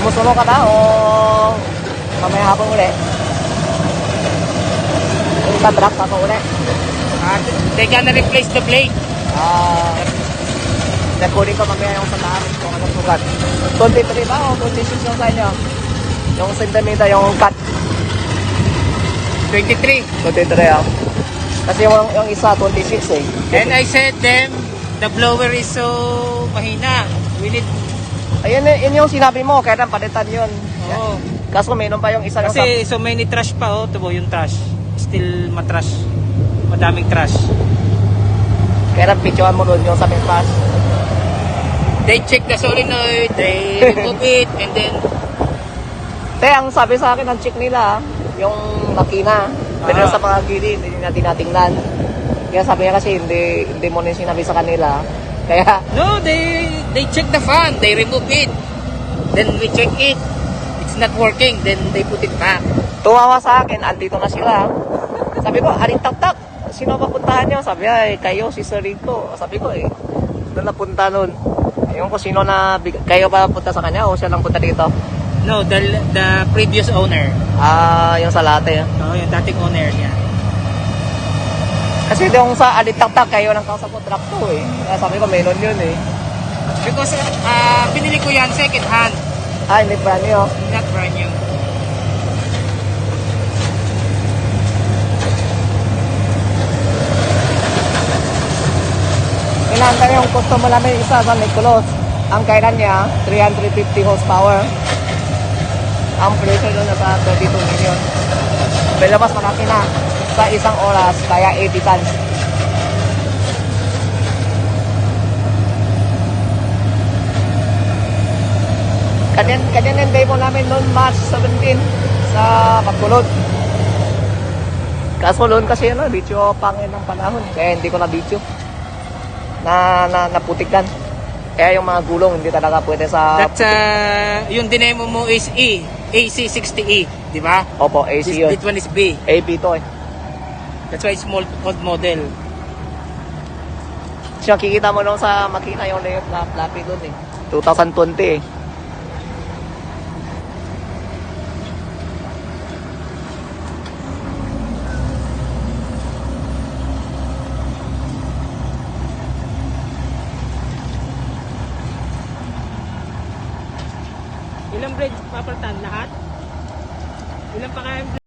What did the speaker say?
Sumusunod ka na o mamaya hapon uli? Yung isa truck pa uli? They gonna replace the blade. Kunin ko mamaya yung sa taas kung anong sugat. 23 ba o 26 yung sa inyo? Yung centimeter, yung cut. 23. 23 ah. Kasi yung isa 26 eh. And I said them, the blower is so mahina. We need... Ayun, yun yung sinabi mo, kaya nang palitan yun. Oo. Kaso mayroon pa yung isa Kasi so many trash pa, oh. Tubo yung trash. Still matrash. Madaming trash. Kaya nang picturean mo doon yung sa pass. They check the solenoid, they remove it, and then... Ang sabi sa akin, ang check nila, yung makina. Pero sa mga gilid, hindi natin natingnan. Kaya sabi niya kasi, hindi mo rin sinabi sa kanila. Kaya... No, they check the fan, they remove it. Then we check it. It's not working, then they put it back. Tuwawa sa akin, andito na sila. Sabi ko, aling tak-tak. Sino papuntahan niyo? Sabi niya, kayo, si Sir Rico. Sabi ko, doon napunta nun. Ayun ko, sino na, kayo ba punta sa kanya o siya lang punta dito? No, the previous owner. Yung sa latte. Oh, yung dating owner niya. Kasi yung sa aling tak-tak, kayo lang kausap ko, truck to eh. Kaya sabi ko, meron yun eh. Because pinili ko yan second hand, Hindi brand new. not brand new. Inaantay yung customer namin isa sa Nicolos. Ang kailan niya, 350 horsepower. Ang presyo doon nasa 32 million. Belabas malaki na. Sa isang oras, kaya 80 tons. Kanyan yung demo namin noon, March 17, sa Pagkulod. Kaso noon kasi video pangin ng panahon. Kaya hindi ko na video. Naputikdan. Kaya yung mga gulong hindi talaga pwede sa... That's yung dinemo mo is AC60E, di ba? Opo, AC yun. This one is B. AP to eh. That's why it's old model. Siya kikita mo nung sa makina yung layout na floppy doon eh. 2020 eh. Ilang blades papalitan? Lahat? Ilang pa kaya